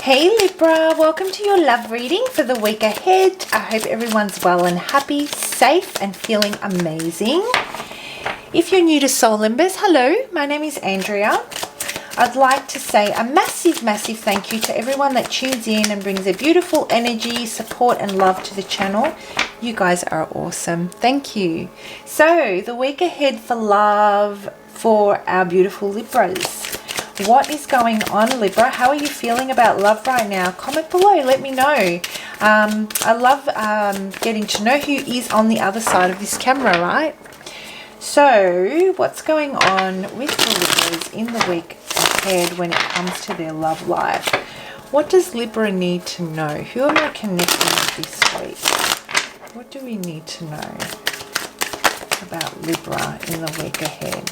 Hey Libra, welcome to your love reading for the week ahead. I hope everyone's well and happy, safe and feeling amazing. If you're new to Soul Limbers, hello, my name is Andrea. I'd like to say a massive thank you to everyone that tunes in and brings a beautiful energy, support and love to the channel. You guys are awesome. Thank you. So the week ahead for love for our beautiful Libras. What is going on, Libra? How are you feeling about love right now? Comment below, let me know. I love getting to know who is on the other side of this camera, right? So, what's going on with the Libras in the week ahead when it comes to their love life? What does Libra need to know? Who am I connecting with this week? What do we need to know about Libra in the week ahead?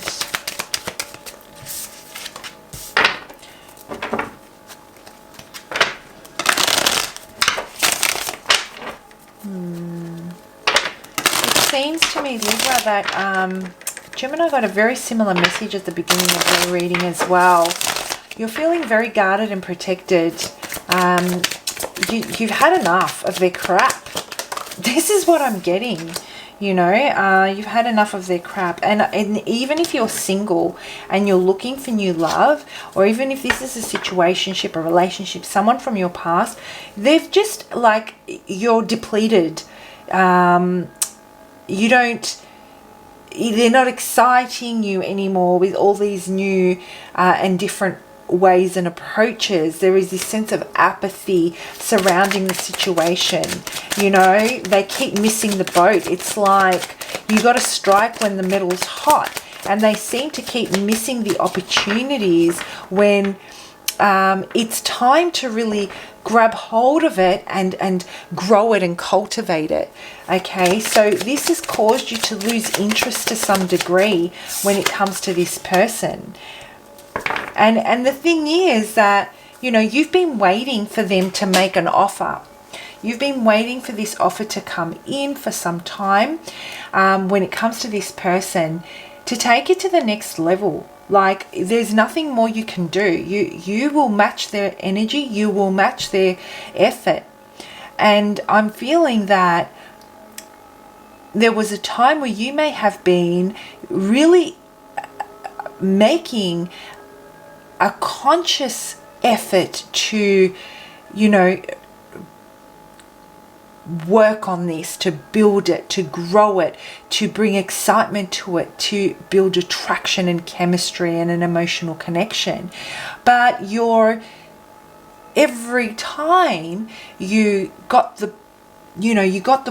It seems to me, Libra, that Gemini got a very similar message at the beginning of their reading as well. You're feeling very guarded and protected. You've had enough of their crap. This is what I'm getting. You know, you've had enough of their crap. And even if you're single and you're looking for new love, or even if this is a situationship, a relationship, someone from your past, they've just, like, you're depleted. They're not exciting you anymore with all these new and different ways and approaches. There is this sense of apathy surrounding the situation. You know, they keep missing the boat. It's like you got to strike when the metal's hot, and they seem to keep missing the opportunities when it's time to really grab hold of it and grow it and cultivate it. Okay, so this has caused you to lose interest to some degree when it comes to this person. And the thing is that, you know, you've been waiting for them to make an offer. You've been waiting for this offer to come in for some time when it comes to this person, to take it to the next level. Like, there's nothing more you can do. You will match their energy. You will match their effort. And I'm feeling that there was a time where you may have been really making a conscious effort to, you know, work on this, to build it, to grow it, to bring excitement to it, to build attraction and chemistry and an emotional connection. But every time you got the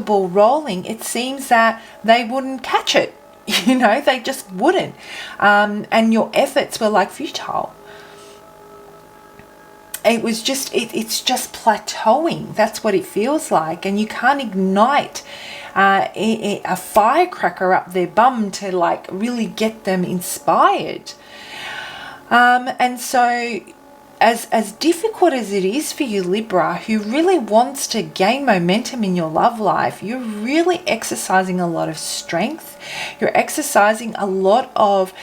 ball rolling, it seems that they wouldn't catch it. You know, they just wouldn't. And your efforts were like futile. It was just, it's just plateauing. That's what it feels like. And you can't ignite a firecracker up their bum to, like, really get them inspired. And so as difficult as it is for you, Libra, who really wants to gain momentum in your love life, you're really exercising a lot of strength. You're exercising a lot of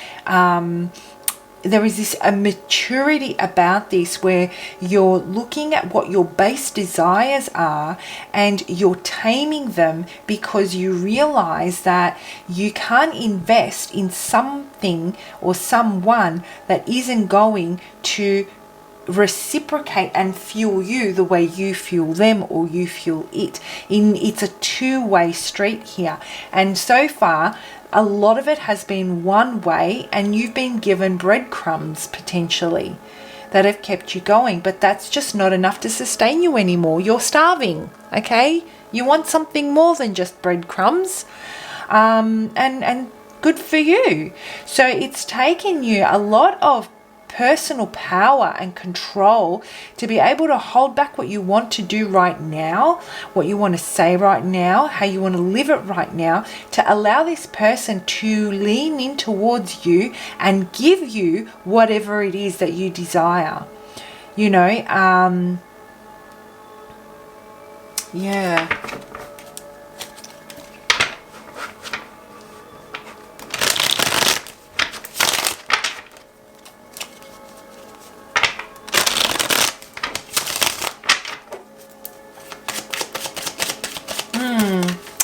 there is a maturity about this, where you're looking at what your base desires are and you're taming them, because you realize that you can't invest in something or someone that isn't going to reciprocate and fuel you the way you fuel them or you fuel it. It's a two-way street here. And so far, a lot of it has been one way, and you've been given breadcrumbs potentially that have kept you going, but that's just not enough to sustain you anymore. You're starving, okay? You want something more than just breadcrumbs, and good for you. So it's taken you a lot of personal power and control to be able to hold back what you want to do right now, what you want to say right now, how you want to live it right now, to allow this person to lean in towards you and give you whatever it is that you desire. You know, yeah.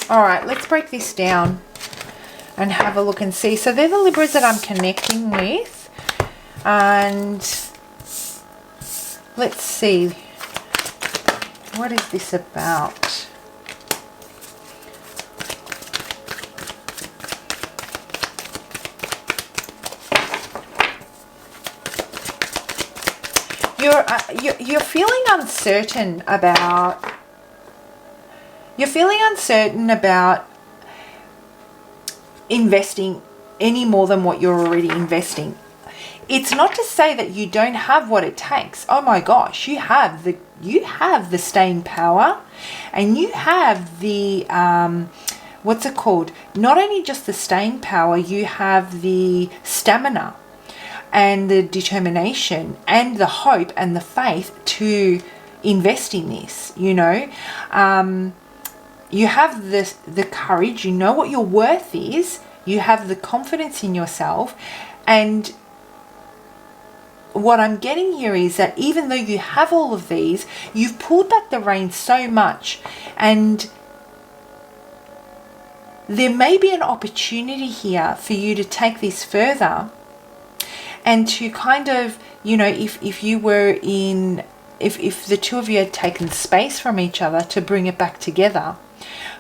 All right, let's break this down and have a look and see. So they're the Libras that I'm connecting with. And let's see. What is this about? You're feeling uncertain about investing any more than what you're already investing. It's not to say that you don't have what it takes. Oh my gosh, you have the staying power, and you have the what's it called? Not only just the staying power, you have the stamina and the determination and the hope and the faith to invest in this, you know. You have the courage, you know what your worth is, you have the confidence in yourself. And what I'm getting here is that even though you have all of these, you've pulled back the reins so much, and there may be an opportunity here for you to take this further and to kind of, you know, if you were in, if the two of you had taken space from each other, to bring it back together.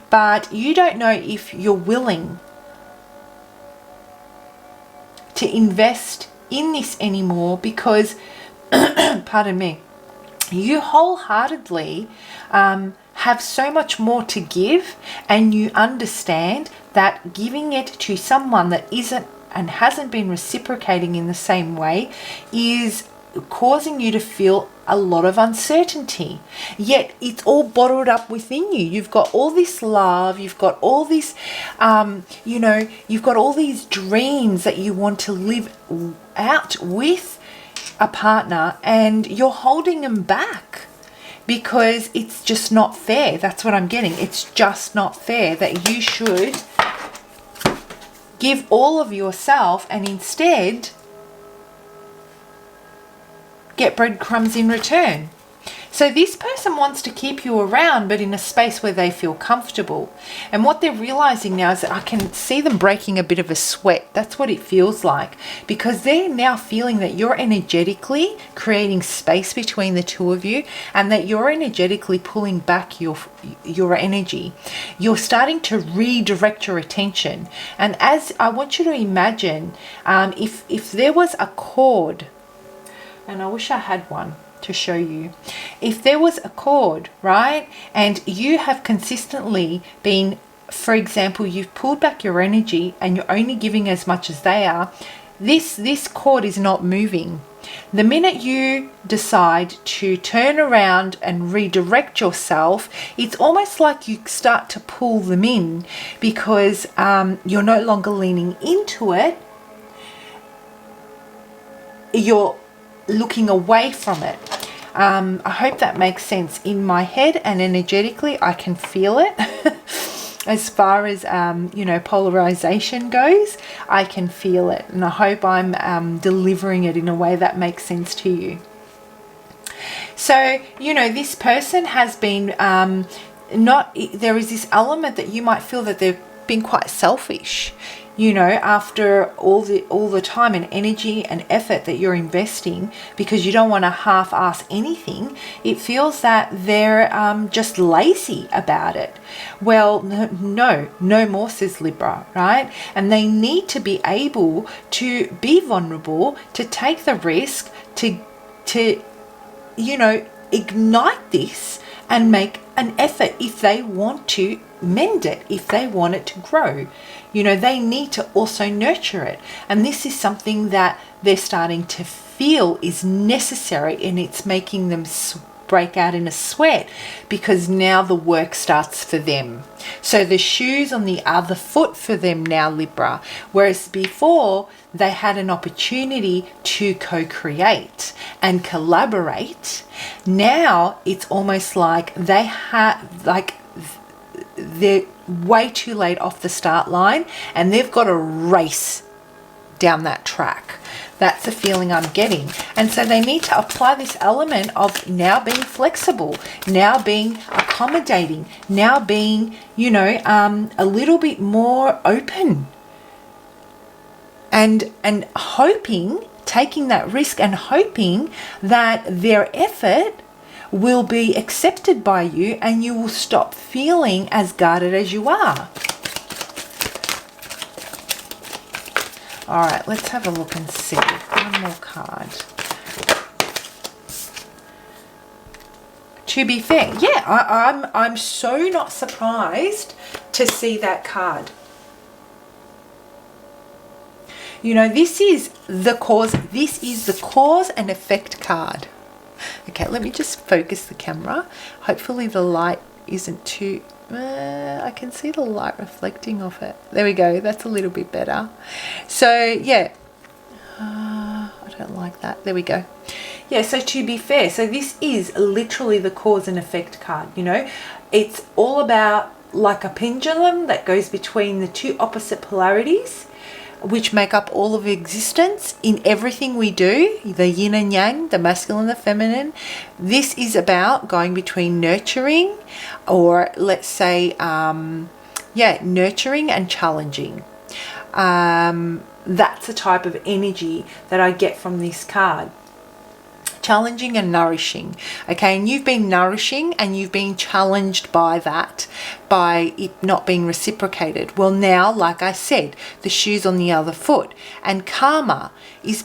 But you don't know if you're willing to invest in this anymore because, pardon me, you wholeheartedly have so much more to give, and you understand that giving it to someone that isn't and hasn't been reciprocating in the same way is causing you to feel a lot of uncertainty. Yet it's all bottled up within you. You've got all this love, you've got all this, you know, you've got all these dreams that you want to live out with a partner, and you're holding them back because it's just not fair. That's what I'm getting. It's just not fair that you should give all of yourself and instead get breadcrumbs in return. So this person wants to keep you around, but in a space where they feel comfortable. And what they're realizing now is that I can see them breaking a bit of a sweat. That's what it feels like, because they're now feeling that you're energetically creating space between the two of you, and that you're energetically pulling back your energy. You're starting to redirect your attention. And as I want you to imagine, if there was a cord, and I wish I had one to show you. If there was a cord, right, and you have consistently been, for example, you've pulled back your energy and you're only giving as much as they are, this cord is not moving. The minute you decide to turn around and redirect yourself, it's almost like you start to pull them in, because you're no longer leaning into it. You're looking away from it. I hope that makes sense. In my head and energetically, I can feel it. As far as you know, polarization goes, I can feel it, and I hope I'm delivering it in a way that makes sense to you. So, you know, this person has been there is this element that you might feel that they've been quite selfish. You know, after all the time and energy and effort that you're investing, because you don't want to half-ass anything, it feels that they're just lazy about it. Well, no more, says Libra, right? And they need to be able to be vulnerable, to take the risk, to you know, ignite this and make an effort if they want to mend it, if they want it to grow. You know, they need to also nurture it. And this is something that they're starting to feel is necessary, and it's making them break out in a sweat, because now the work starts for them. So the shoe's on the other foot for them now, Libra. Whereas before, they had an opportunity to co-create and collaborate. Now it's almost like they have, like, they're way too late off the start line, and they've got to race down that track. That's the feeling I'm getting. And so they need to apply this element of now being flexible, now being accommodating, now being, you know, a little bit more open. And hoping, taking that risk and hoping that their effort will be accepted by you and you will stop feeling as guarded as you are. All right, let's have a look and see. One more card. To be fair, yeah, I'm so not surprised to see that card. You know, this is the cause and effect card. Okay, let me just focus the camera. Hopefully the light isn't too... I can see the light reflecting off it. There we go. That's a little bit better. So, yeah. I don't like that. There we go. Yeah, so to be fair, so this is literally the cause and effect card, you know. It's all about like a pendulum that goes between the two opposite polarities, which make up all of existence in everything we do, the yin and yang, the masculine and the feminine. This is about going between nurturing, or let's say, nurturing and challenging. That's the type of energy that I get from this card. Challenging and nourishing. Okay, and you've been nourishing and you've been challenged by that, by it not being reciprocated. Well, now, like I said, the shoe's on the other foot, and karma is,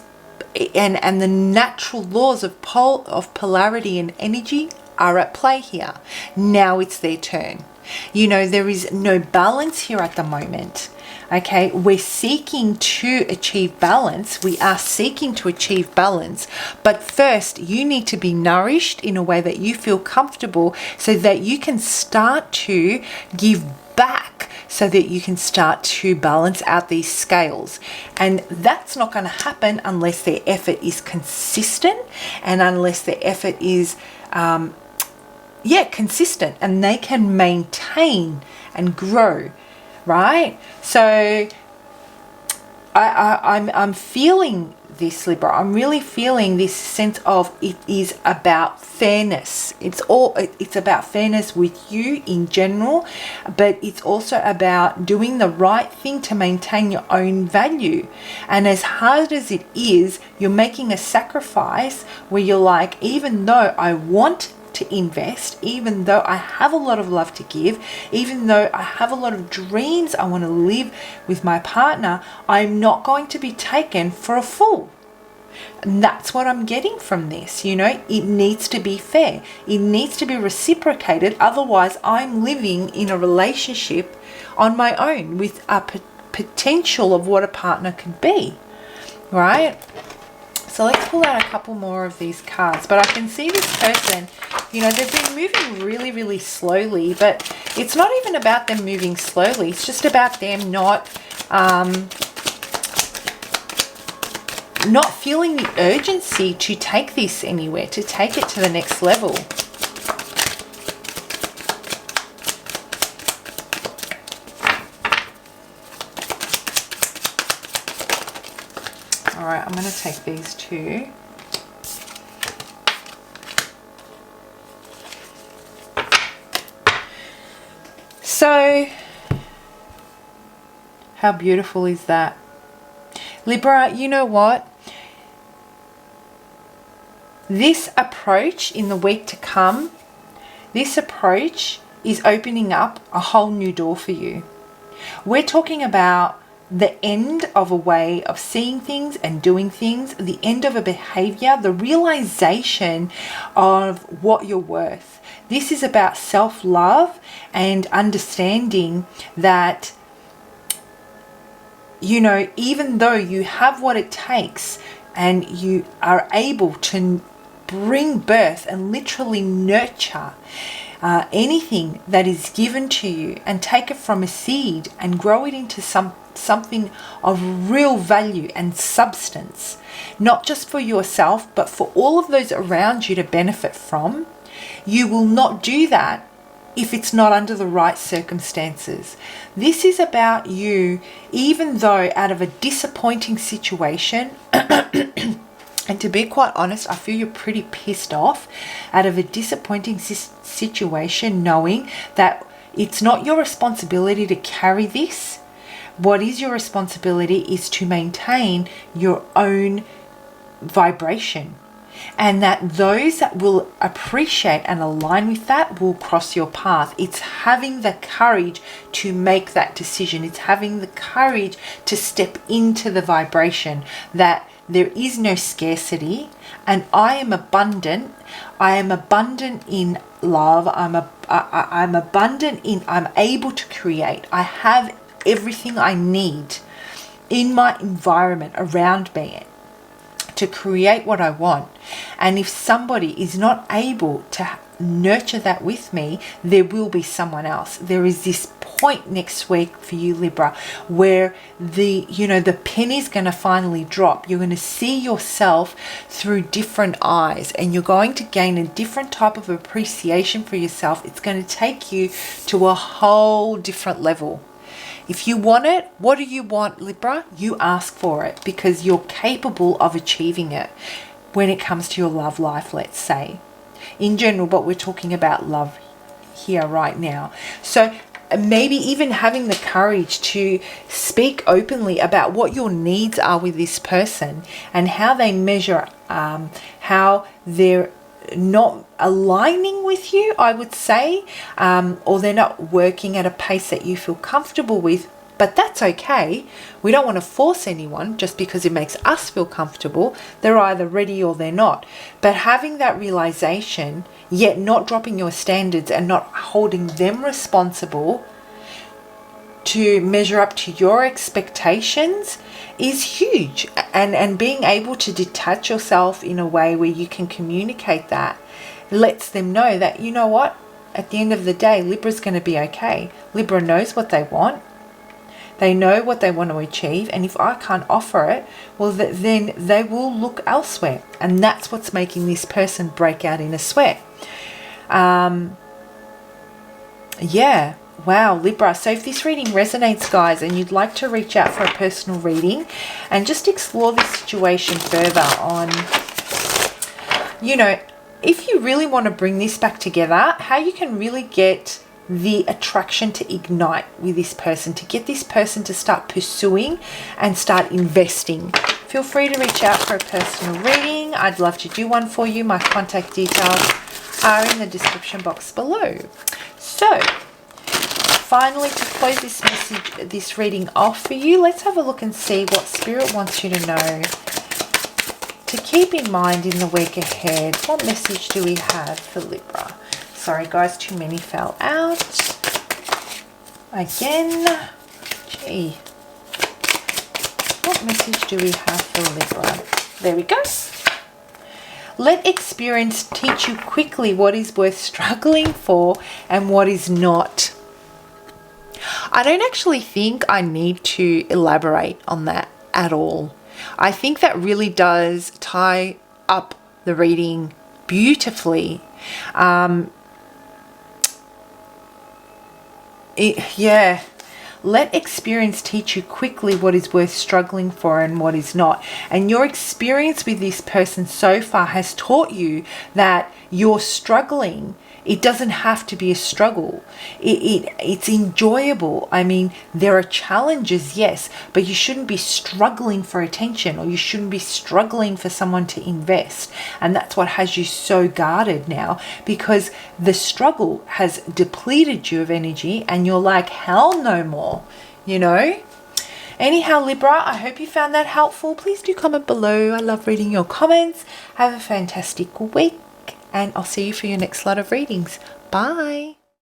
and the natural laws of polarity and energy are at play here. Now it's their turn. You know, there is no balance here at the moment. Okay, we're seeking to achieve balance. We are seeking to achieve balance. But first, you need to be nourished in a way that you feel comfortable so that you can start to give back, so that you can start to balance out these scales. And that's not going to happen unless their effort is consistent, and unless their effort is, consistent, and they can maintain and grow. Right? So I'm feeling this, Libra. I'm really feeling this sense of it is about fairness. It's about fairness with you in general, but it's also about doing the right thing to maintain your own value. And as hard as it is, you're making a sacrifice where you're like, even though I want to invest, even though I have a lot of love to give, even though I have a lot of dreams I want to live with my partner, I'm not going to be taken for a fool. And that's what I'm getting from this. You know, it needs to be fair. It needs to be reciprocated. Otherwise, I'm living in a relationship on my own with a potential of what a partner could be, right? So let's pull out a couple more of these cards. But I can see this person, you know, they've been moving really, really slowly. But it's not even about them moving slowly. It's just about them not feeling the urgency to take this anywhere, to take it to the next level. All right, I'm going to take these two. So, how beautiful is that? Libra, you know what? This approach in the week to come, this approach is opening up a whole new door for you. We're talking about the end of a way of seeing things and doing things, the end of a behavior, the realization of what you're worth. This is about self-love and understanding that, you know, even though you have what it takes and you are able to bring birth and literally nurture anything that is given to you and take it from a seed and grow it into something of real value and substance, not just for yourself, but for all of those around you to benefit from, you will not do that if it's not under the right circumstances. This is about you, even though out of a disappointing situation, and to be quite honest, I feel you're pretty pissed off out of a disappointing situation, knowing that it's not your responsibility to carry this. What is your responsibility is to maintain your own vibration, and that those that will appreciate and align with that will cross your path. It's having the courage to make that decision. It's having the courage to step into the vibration that there is no scarcity, and I am abundant. I am abundant in love. I'm abundant in, I'm able to create. I have everything I need in my environment around me to create what I want. And if somebody is not able to nurture that with me, there will be someone else. There is this point next week for you, Libra, where the pen is going to finally drop. You're going to see yourself through different eyes, and you're going to gain a different type of appreciation for yourself. It's going to take you to a whole different level. If you want it, what do you want, Libra? You ask for it, because you're capable of achieving it when it comes to your love life, let's say. In general, but we're talking about love here right now. So maybe even having the courage to speak openly about what your needs are with this person and how they measure, how they're not aligning with you, I would say, or they're not working at a pace that you feel comfortable with. But that's okay. We don't want to force anyone just because it makes us feel comfortable. They're either ready or they're not. But having that realization, yet not dropping your standards and not holding them responsible to measure up to your expectations, is huge. And being able to detach yourself in a way where you can communicate that lets them know that, you know what, at the end of the day, Libra's going to be okay. Libra knows what they want. They know what they want to achieve, and if I can't offer it, well, then they will look elsewhere. And that's what's making this person break out in a sweat. Yeah. Wow, Libra. So if this reading resonates, guys, and you'd like to reach out for a personal reading and just explore this situation further on, if you really want to bring this back together, how you can really get the attraction to ignite with this person, to get this person to start pursuing and start investing. Feel free to reach out for a personal reading. I'd love to do one for you. My contact details are in the description box below. So, finally, to close this reading off for you, let's have a look and see what Spirit wants you to know to keep in mind in the week ahead. What message do we have for Libra? Sorry, guys, too many fell out. Again. Gee. What message do we have for Libra? There we go. Let experience teach you quickly what is worth struggling for and what is not. I don't actually think I need to elaborate on that at all. I think that really does tie up the reading beautifully. Let experience teach you quickly what is worth struggling for and what is not. And your experience with this person so far has taught you that you're struggling. It doesn't have to be a struggle. It's enjoyable. I mean, there are challenges, yes, but you shouldn't be struggling for attention, or you shouldn't be struggling for someone to invest. And that's what has you so guarded now, because the struggle has depleted you of energy and you're like, hell no more, Anyhow, Libra, I hope you found that helpful. Please do comment below. I love reading your comments. Have a fantastic week. And I'll see you for your next lot of readings. Bye.